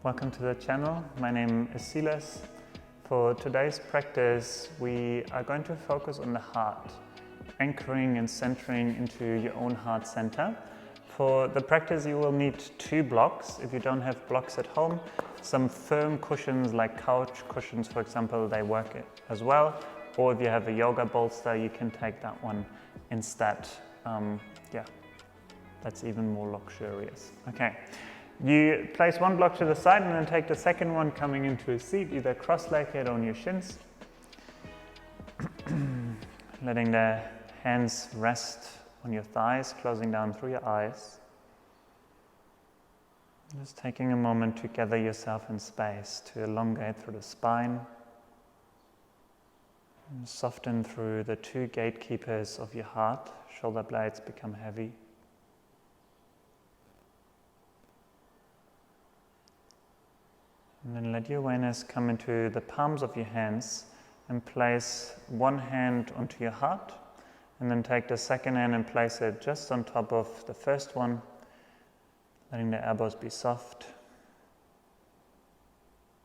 Welcome to the channel. My name is Silas. For today's practice, we are going to focus on the heart, anchoring and centering into your own heart center. For the practice, you will need 2 blocks. If you don't have blocks at home, some firm cushions like couch cushions, for example, they work as well. Or if you have a yoga bolster, you can take that one instead. That's even more luxurious. Okay. You place 1 block to the side and then take the second one coming into a seat, either cross-legged on your shins. Letting the hands rest on your thighs, closing down through your eyes. Just taking a moment to gather yourself in space, to elongate through the spine. And soften through the 2 gatekeepers of your heart. Shoulder blades become heavy. And then let your awareness come into the palms of your hands and place 1 hand onto your heart, and then take the second hand and place it just on top of the first one, letting the elbows be soft.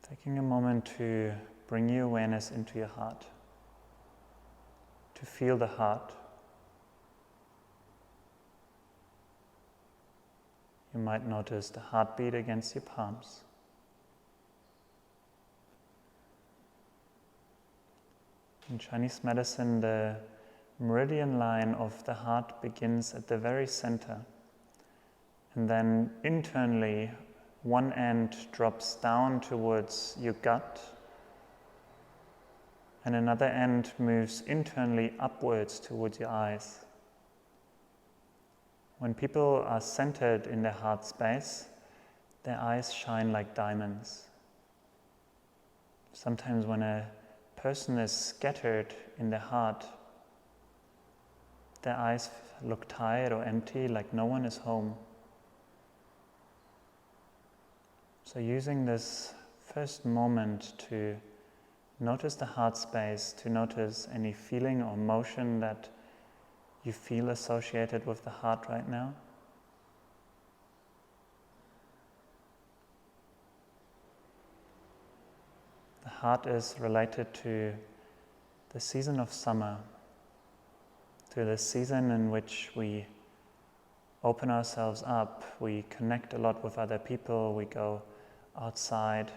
Taking a moment to bring your awareness into your heart, to feel the heart. You might notice the heartbeat against your palms. In Chinese medicine, the meridian line of the heart begins at the very center, and then internally, 1 end drops down towards your gut, and another end moves internally upwards towards your eyes. When people are centered in their heart space, their eyes shine like diamonds. Sometimes when a person is scattered in their heart, their eyes look tired or empty, like no one is home. So using this first moment to notice the heart space, to notice any feeling or motion that you feel associated with the heart right now. The heart is related to the season of summer, to the season in which we open ourselves up, we connect a lot with other people, we go outside,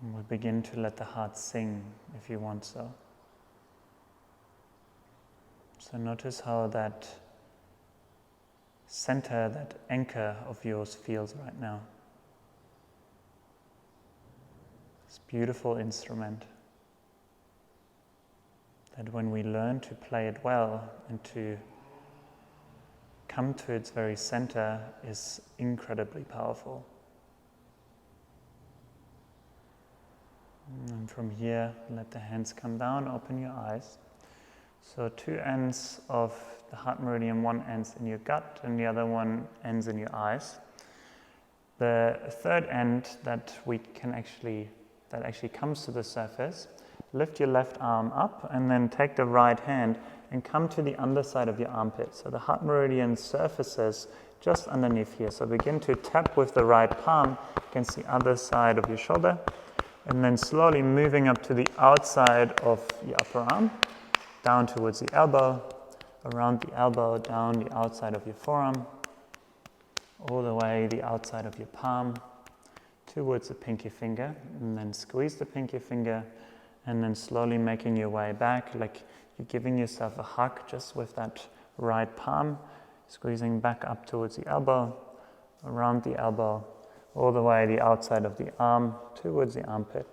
and we begin to let the heart sing, if you want so. So notice how that center, that anchor of yours feels right now. This beautiful instrument that when we learn to play it well and to come to its very center is incredibly powerful. And from here, let the hands come down, open your eyes. So 2 ends of the heart meridian, 1 ends in your gut and the other one ends in your eyes. The third end that actually comes to the surface, lift your left arm up and then take the right hand and come to the underside of your armpit. So the heart meridian surfaces just underneath here. So begin to tap with the right palm against the other side of your shoulder, and then slowly moving up to the outside of your upper arm, down towards the elbow, around the elbow, down the outside of your forearm, all the way the outside of your palm, towards the pinky finger, and then squeeze the pinky finger, and then slowly making your way back, like you're giving yourself a hug just with that right palm, squeezing back up towards the elbow, around the elbow, all the way the outside of the arm, towards the armpit.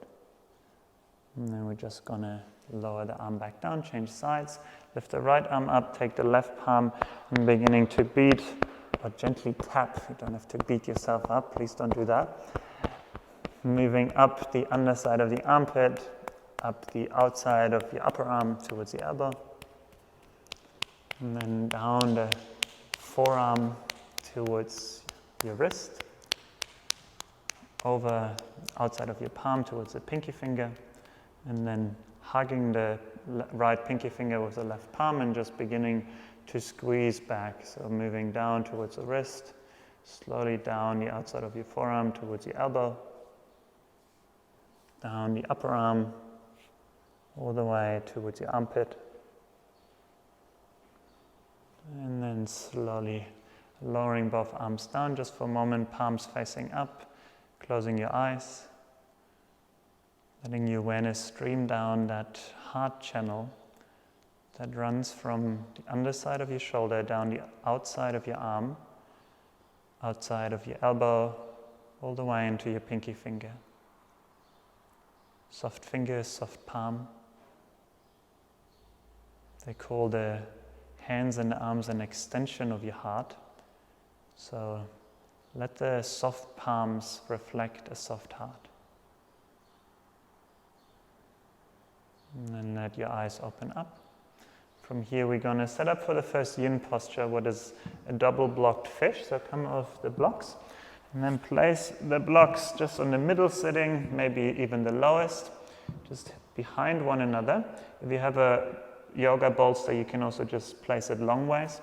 And then we're just gonna lower the arm back down, change sides, lift the right arm up, take the left palm, and beginning to beat or gently tap. You don't have to beat yourself up, please don't do that. Moving up the underside of the armpit, up the outside of your upper arm towards the elbow, and then down the forearm towards your wrist, over outside of your palm towards the pinky finger, and then hugging the right pinky finger with the left palm and just beginning to squeeze back. So moving down towards the wrist, slowly down the outside of your forearm towards your elbow, down the upper arm, all the way towards your armpit. And then slowly lowering both arms down just for a moment, palms facing up, closing your eyes, letting your awareness stream down that heart channel that runs from the underside of your shoulder down the outside of your arm, outside of your elbow, all the way into your pinky finger. Soft fingers, soft palm. They call the hands and the arms an extension of your heart. So let the soft palms reflect a soft heart. And then let your eyes open up. From here we're going to set up for the first yin posture, what is a double blocked fish. So come off the blocks and then place the blocks just on the middle sitting, maybe even the lowest, just behind one another. If you have a yoga bolster, you can also just place it long ways.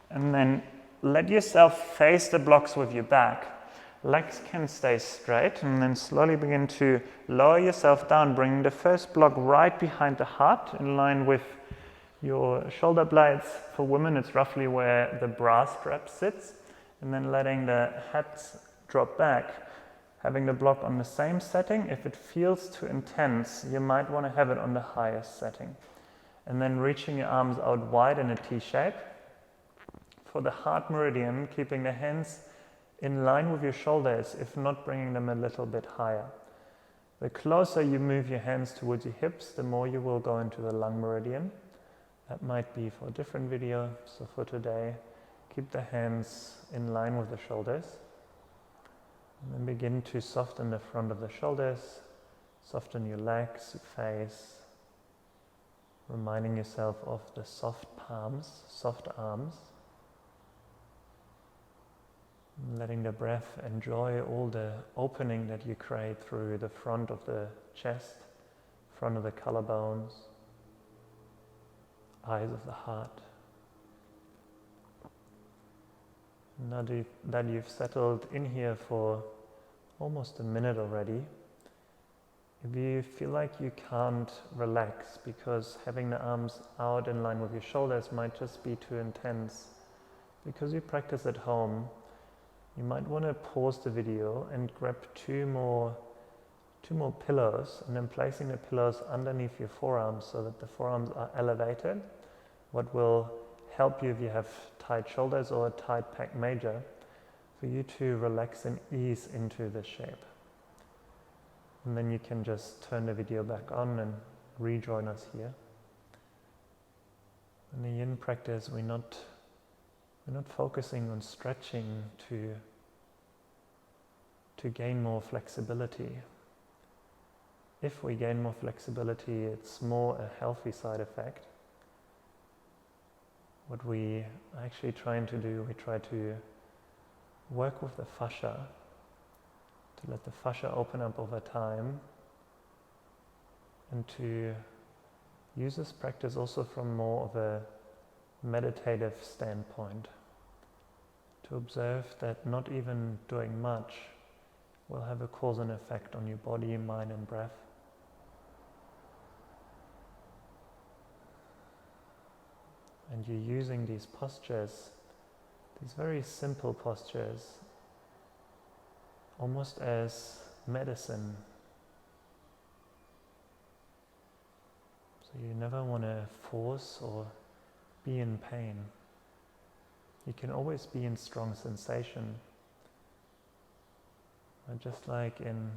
And then let yourself face the blocks with your back. Legs can stay straight, and then slowly begin to lower yourself down, bringing the first block right behind the heart, in line with your shoulder blades. For women, it's roughly where the bra strap sits, and then letting the head drop back, having the block on the same setting. If it feels too intense, you might want to have it on the highest setting. And then reaching your arms out wide in a T shape. For the heart meridian, keeping the hands in line with your shoulders, if not bringing them a little bit higher. The closer you move your hands towards your hips, the more you will go into the lung meridian. That might be for a different video. So for today, keep the hands in line with the shoulders. And then begin to soften the front of the shoulders, soften your legs, your face, reminding yourself of the soft palms, soft arms. Letting the breath enjoy all the opening that you create through the front of the chest, front of the collarbones, eyes of the heart. Now that you've settled in here for almost a minute already, if you feel like you can't relax because having the arms out in line with your shoulders might just be too intense, because you practice at home, you might want to pause the video and grab two more pillows, and then placing the pillows underneath your forearms so that the forearms are elevated. What will help you if you have tight shoulders or a tight pec major, for you to relax and ease into the shape. And then you can just turn the video back on and rejoin us here. In the yin practice, we're not focusing on stretching to gain more flexibility. If we gain more flexibility, it's more a healthy side effect. What we are actually trying to do, we try to work with the fascia, to let the fascia open up over time, and to use this practice also from more of a meditative standpoint, to observe that not even doing much will have a cause and effect on your body, mind and breath. And you're using these postures, these very simple postures, almost as medicine. So you never want to force or be in pain. You can always be in strong sensation. But just like in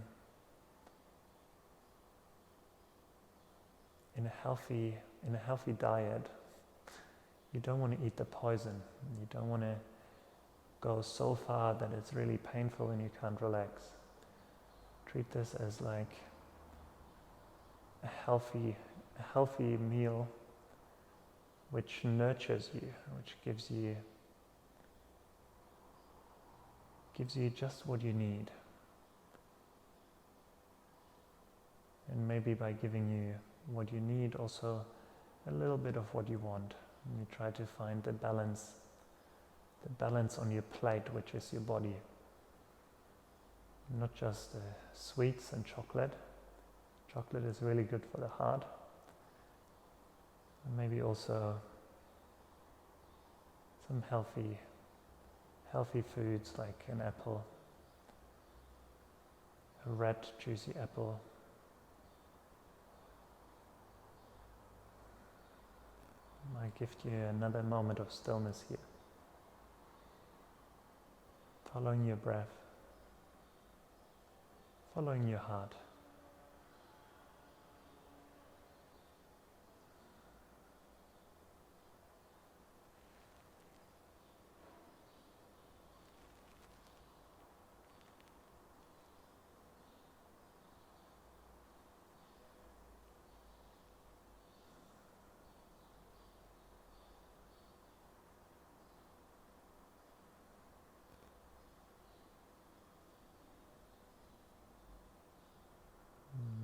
a healthy diet, you don't want to eat the poison. You don't want to go so far that it's really painful and you can't relax. Treat this as like a healthy meal which nurtures you, which gives you just what you need. And maybe by giving you what you need, also a little bit of what you want. And you try to find the balance the balance on your plate, which is your body. Not just sweets and chocolate. Chocolate is really good for the heart. And maybe also some healthy foods like an apple, a red juicy apple. Might give you another moment of stillness here. Following your breath, following your heart.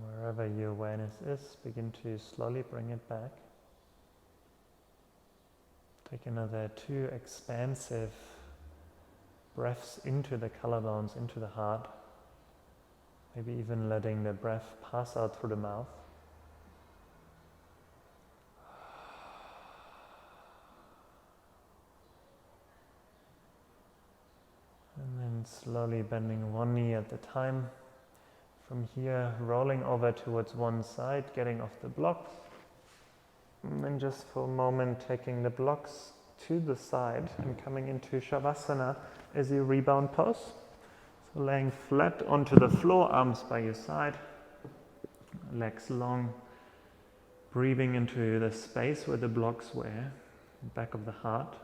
Wherever your awareness is, begin to slowly bring it back. Take another 2 expansive breaths into the collarbones, into the heart. Maybe even letting the breath pass out through the mouth. And then slowly bending one knee at a time. From here, rolling over towards one side, getting off the blocks. And then just for a moment, taking the blocks to the side and coming into Shavasana as you rebound pose. So laying flat onto the floor, arms by your side, legs long, breathing into the space where the blocks were, back of the heart,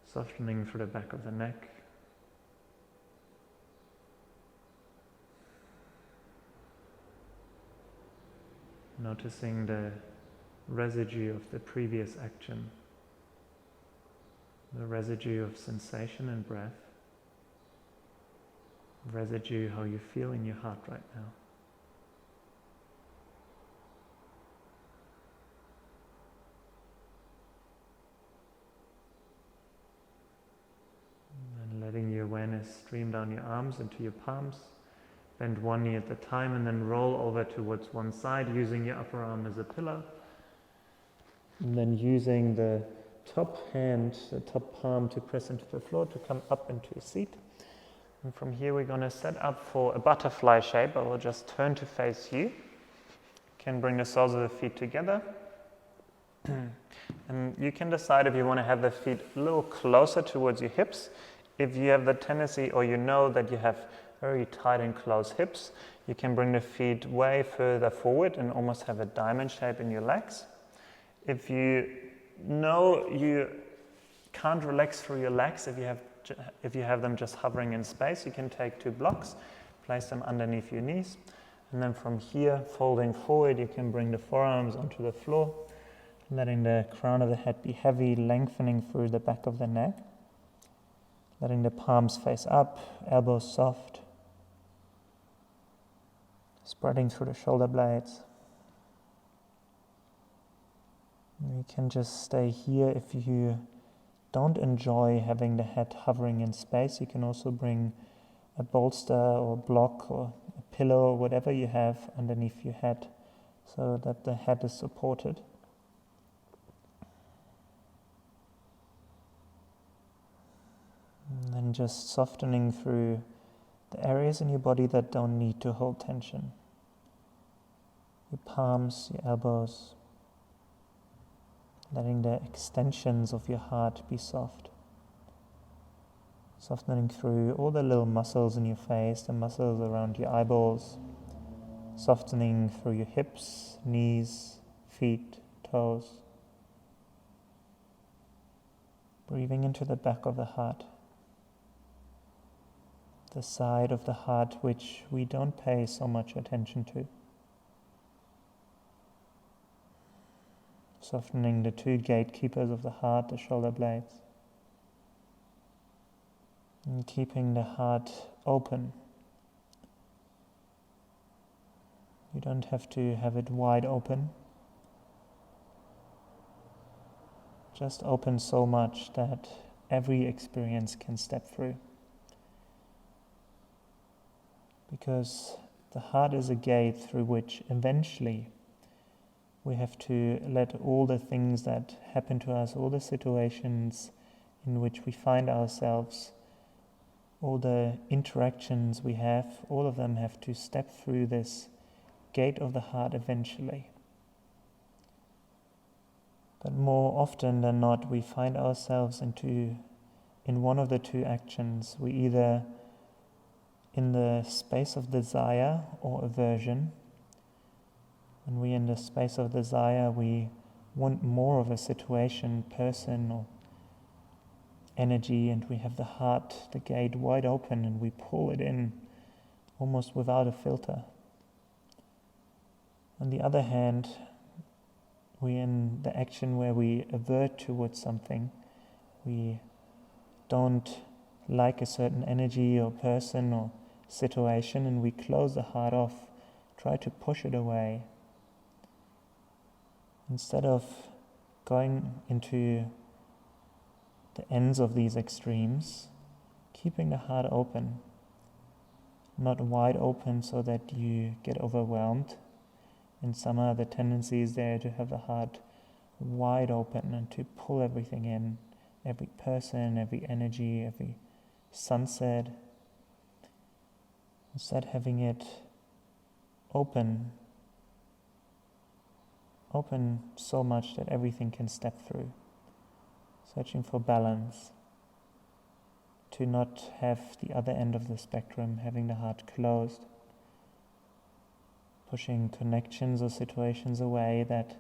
softening through the back of the neck. Noticing the residue of the previous action, the residue of sensation and breath, residue how you feel in your heart right now. And letting your awareness stream down your arms into your palms. Bend one knee at a time and then roll over towards one side, using your upper arm as a pillow. And then using the top hand, the top palm to press into the floor to come up into a seat. And from here we're going to set up for a butterfly shape. I will just turn to face you. You can bring the soles of the feet together. And you can decide if you want to have the feet a little closer towards your hips. If you have the tendency, or you know that you have very tight and close hips, you can bring the feet way further forward and almost have a diamond shape in your legs. If you know you can't relax through your legs, if you have them just hovering in space, you can take 2 blocks, place them underneath your knees, and then from here, folding forward, you can bring the forearms onto the floor, letting the crown of the head be heavy, lengthening through the back of the neck, letting the palms face up, elbows soft, spreading through the shoulder blades. You can just stay here. If you don't enjoy having the head hovering in space, you can also bring a bolster or block or a pillow or whatever you have underneath your head so that the head is supported. And then just softening through the areas in your body that don't need to hold tension. Your palms, your elbows, letting the extensions of your heart be soft. Softening through all the little muscles in your face, the muscles around your eyeballs, softening through your hips, knees, feet, toes. Breathing into the back of the heart, the side of the heart which we don't pay so much attention to. Softening the 2 gatekeepers of the heart, the shoulder blades. And keeping the heart open. You don't have to have it wide open. Just open so much that every experience can step through. Because the heart is a gate through which eventually we have to let all the things that happen to us, all the situations in which we find ourselves, all the interactions we have, all of them have to step through this gate of the heart eventually. But more often than not, we find ourselves in one of the two actions. We either in the space of desire or aversion. When we're in the space of desire, we want more of a situation, person, or energy, and we have the heart, the gate wide open, and we pull it in almost without a filter. On the other hand, we're in the action where we avert towards something. We don't like a certain energy or person or situation, and we close the heart off, try to push it away. Instead of going into the ends of these extremes, keeping the heart open, not wide open so that you get overwhelmed. And somehow the tendency is there to have the heart wide open and to pull everything in, every person, every energy, every sunset. Instead having it open so much that everything can step through. Searching for balance. To not have the other end of the spectrum, having the heart closed. Pushing connections or situations away that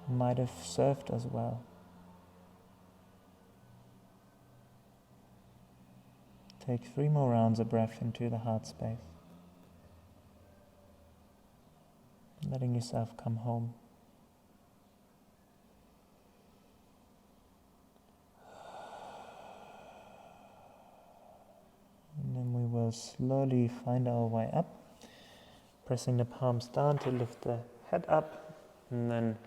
might have served us well. Take 3 more rounds of breath into the heart space. Letting yourself come home. And then we will slowly find our way up. Pressing the palms down to lift the head up, and then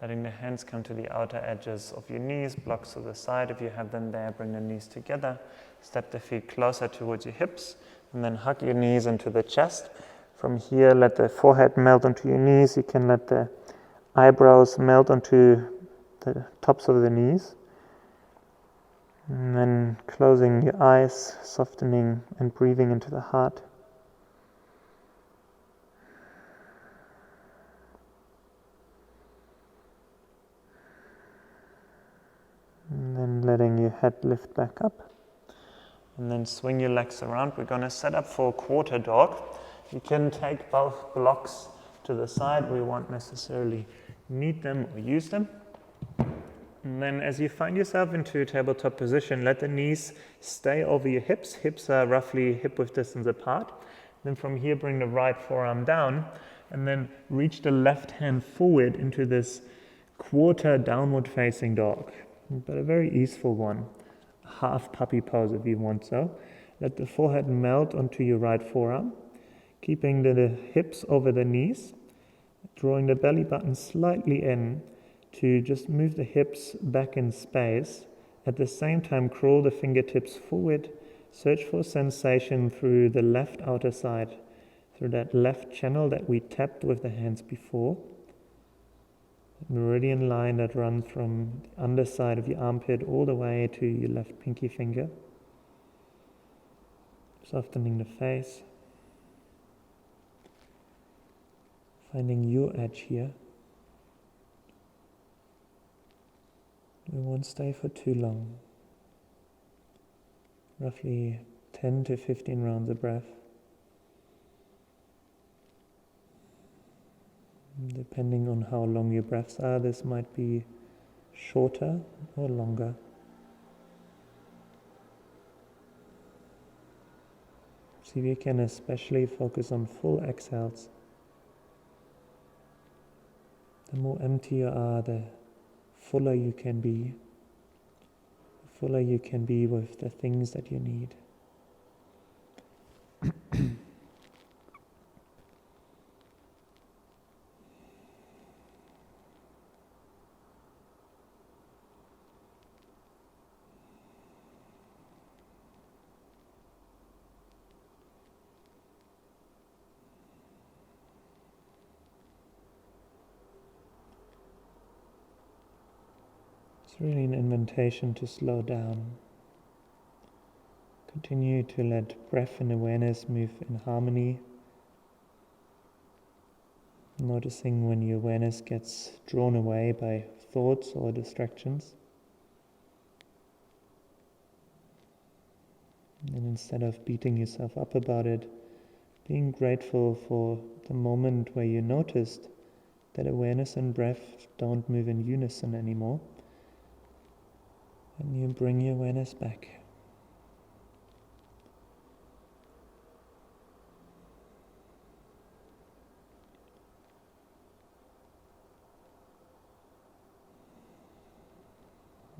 letting the hands come to the outer edges of your knees, blocks to the side if you have them there. Bring the knees together, step the feet closer towards your hips, and then hug your knees into the chest. From here, let the forehead melt onto your knees. You can let the eyebrows melt onto the tops of the knees. And then closing your eyes, softening and breathing into the heart. And then letting your head lift back up. And then swing your legs around. We're going to set up for a quarter dog. You can take both blocks to the side. We won't necessarily need them or use them. And then as you find yourself into a tabletop position, let the knees stay over your hips. Hips are roughly hip-width distance apart. Then from here, bring the right forearm down. And then reach the left hand forward into this quarter downward facing dog. But a very easeful one, half puppy pose if you want so. Let the forehead melt onto your right forearm, keeping the hips over the knees, drawing the belly button slightly in to just move the hips back in space. At the same time, crawl the fingertips forward, search for sensation through the left outer side, through that left channel that we tapped with the hands before. Meridian line that runs from the underside of your armpit all the way to your left pinky finger. Softening the face. Finding your edge here. We won't stay for too long. Roughly 10 to 15 rounds of breath. Depending on how long your breaths are, this might be shorter or longer. See if you can especially focus on full exhales. The more empty you are, the fuller you can be. The fuller you can be with the things that you need. It's really an invitation to slow down. Continue to let breath and awareness move in harmony. Noticing when your awareness gets drawn away by thoughts or distractions. And instead of beating yourself up about it, being grateful for the moment where you noticed that awareness and breath don't move in unison anymore. And you bring your awareness back.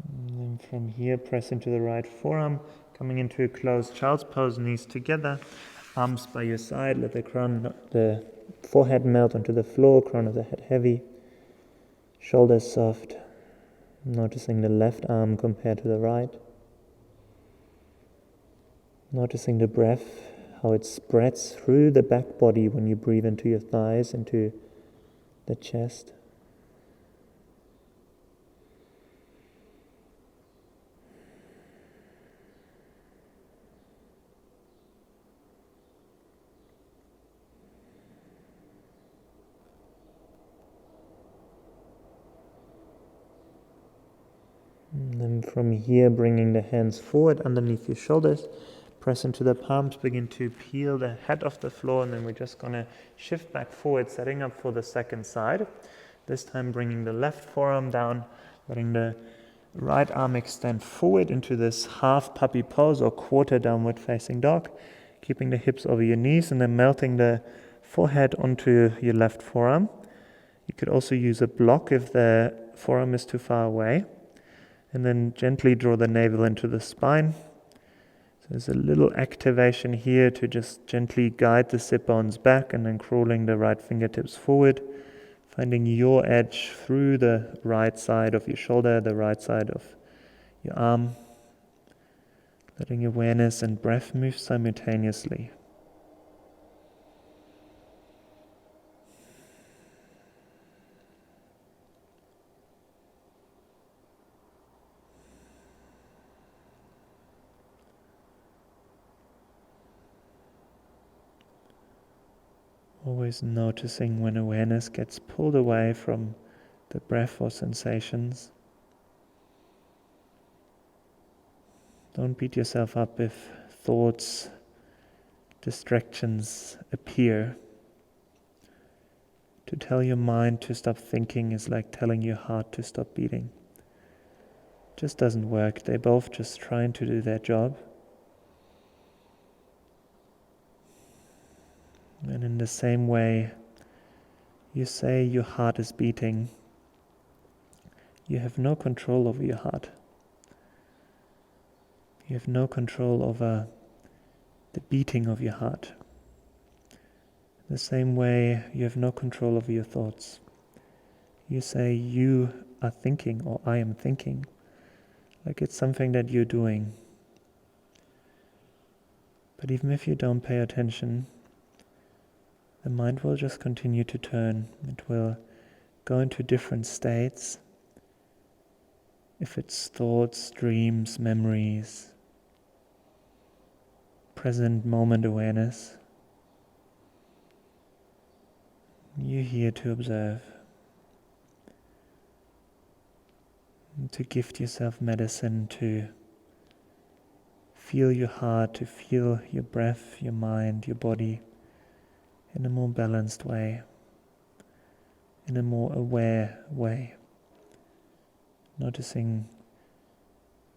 And then from here, press into the right forearm, coming into a closed child's pose, knees together, arms by your side, let the forehead melt onto the floor, crown of the head heavy, shoulders soft, noticing the left arm compared to the right, noticing the breath, how it spreads through the back body when you breathe into your thighs, into the chest. And then from here, bringing the hands forward underneath your shoulders, press into the palms, begin to peel the head off the floor, and then we're just going to shift back forward, setting up for the second side. This time bringing the left forearm down, letting the right arm extend forward into this half puppy pose or quarter downward facing dog, keeping the hips over your knees, and then melting the forehead onto your left forearm. You could also use a block if the forearm is too far away. And then gently draw the navel into the spine. So there's a little activation here to just gently guide the sit bones back, and then crawling the right fingertips forward, finding your edge through the right side of your shoulder, the right side of your arm, letting awareness and breath move simultaneously. Always noticing when awareness gets pulled away from the breath or sensations. Don't beat yourself up if thoughts, distractions appear. To tell your mind to stop thinking is like telling your heart to stop beating. It just doesn't work. They're both just trying to do their job. And in the same way, you say your heart is beating. You have no control over your heart. You have no control over the beating of your heart. The same way, you have no control over your thoughts. You say you are thinking, or I am thinking, like it's something that you're doing. But even if you don't pay attention, the mind will just continue to turn. It will go into different states. If it's thoughts, dreams, memories, present moment awareness, you're here to observe, to gift yourself medicine, to feel your heart, to feel your breath, your mind, your body in a more balanced way, in a more aware way, noticing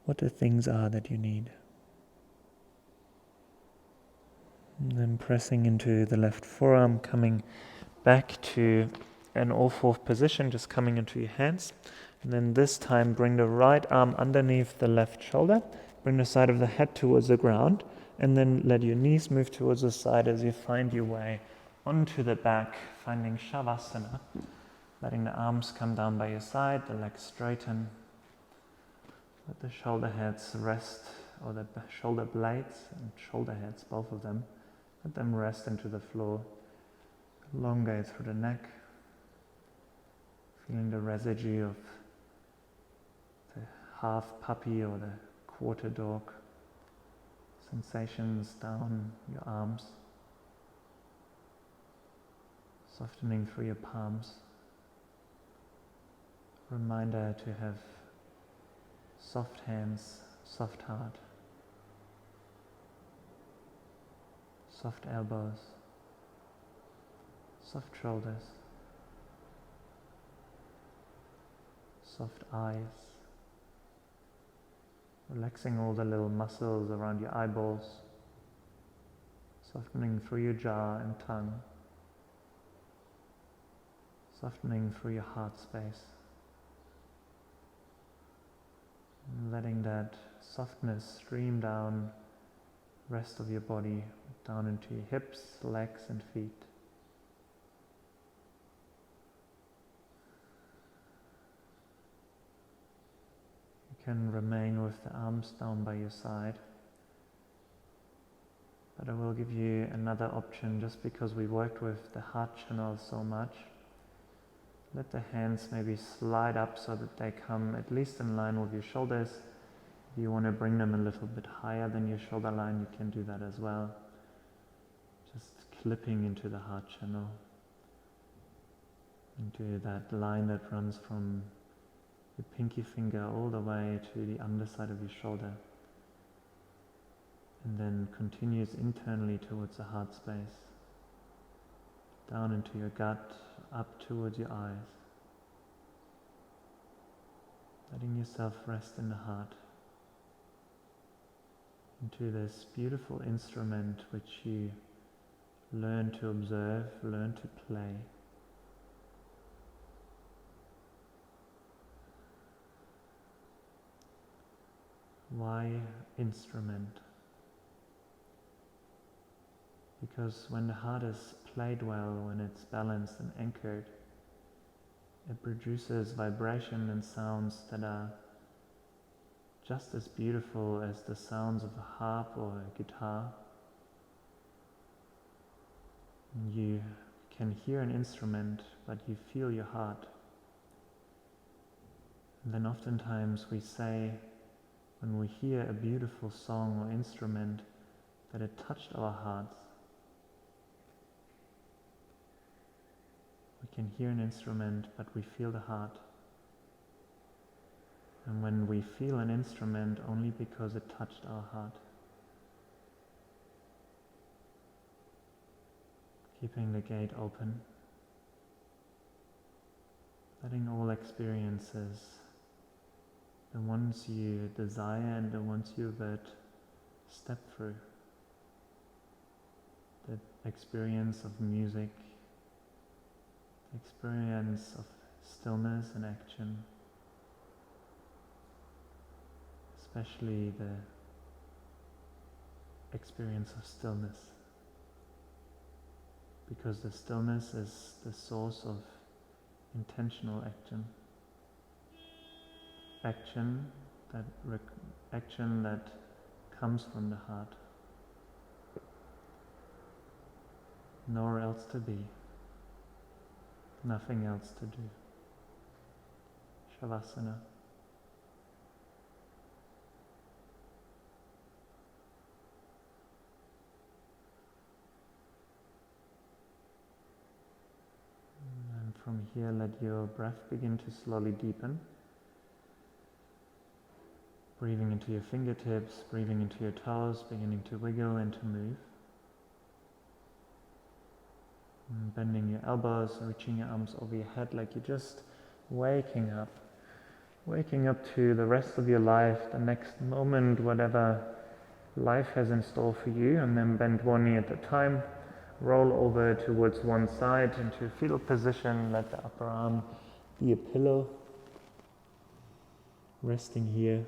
what the things are that you need. And then pressing into the left forearm, coming back to an all-fourth position, just coming into your hands. And then this time bring the right arm underneath the left shoulder, bring the side of the head towards the ground, and then let your knees move towards the side as you find your way onto the back, finding Shavasana, letting the arms come down by your side, the legs straighten, let the shoulder heads rest, or the shoulder blades and shoulder heads, both of them, let them rest into the floor, elongate through the neck, feeling the residue of the half puppy or the quarter dog. Sensations down your arms, softening through your palms. Reminder to have soft hands, soft heart, soft elbows, soft shoulders, soft eyes, relaxing all the little muscles around your eyeballs, softening through your jaw and tongue, softening through your heart space, and letting that softness stream down the rest of your body, down into your hips, legs and feet. Can remain with the arms down by your side, but I will give you another option. Just because we worked with the heart channel so much, let the hands maybe slide up so that they come at least in line with your shoulders. If you want to bring them a little bit higher than your shoulder line, you can do that as well. Just clipping into the heart channel, into that line that runs from your pinky finger all the way to the underside of your shoulder, and then continues internally towards the heart space, down into your gut, up towards your eyes, letting yourself rest in the heart, into this beautiful instrument which you learn to observe, learn to play. Why instrument? Because when the heart is played well, when it's balanced and anchored, it produces vibration and sounds that are just as beautiful as the sounds of a harp or a guitar. You can hear an instrument, but you feel your heart. And then oftentimes we say, when we hear a beautiful song or instrument, that it touched our hearts. We can hear an instrument, but we feel the heart. And when we feel an instrument, only because it touched our heart. Keeping the gate open, letting all experiences, the ones you desire and the ones you avert, step through. The experience of music, the experience of stillness and action, especially the experience of stillness, because the stillness is the source of intentional action. Action that comes from the heart. Nowhere else to be. Nothing else to do. Shavasana. And from here, let your breath begin to slowly deepen. Breathing into your fingertips, breathing into your toes, beginning to wiggle and to move. And bending your elbows, reaching your arms over your head like you're just waking up. Waking up to the rest of your life, the next moment, whatever life has in store for you, and then bend one knee at a time. Roll over towards one side into fetal position, let the upper arm be a pillow. Resting here.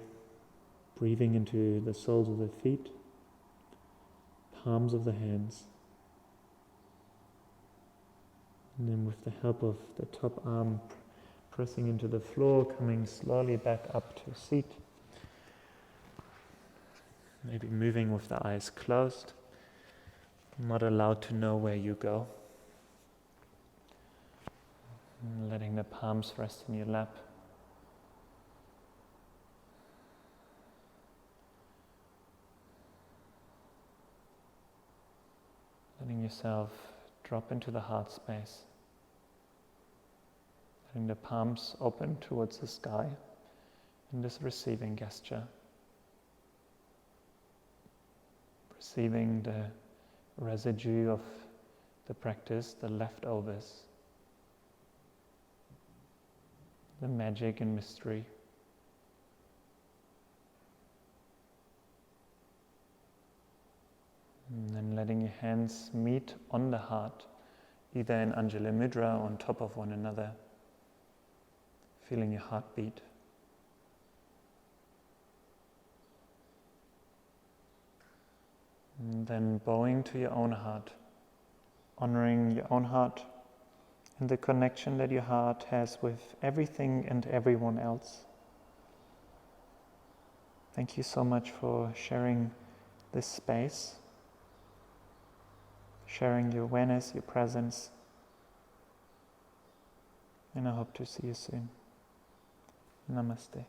Breathing into the soles of the feet, palms of the hands. And then with the help of the top arm pressing into the floor, coming slowly back up to a seat. Maybe moving with the eyes closed. Not allowed to know where you go. And letting the palms rest in your lap. yourself drop into the heart space, letting the palms open towards the sky in this receiving gesture. Receiving the residue of the practice, the leftovers, the magic and mystery. And then letting your hands meet on the heart, either in Anjali Mudra or on top of one another. Feeling your heartbeat. And then bowing to your own heart, honoring your own heart and the connection that your heart has with everything and everyone else. Thank you so much for sharing this space, sharing your awareness, your presence, and I hope to see you soon. Namaste.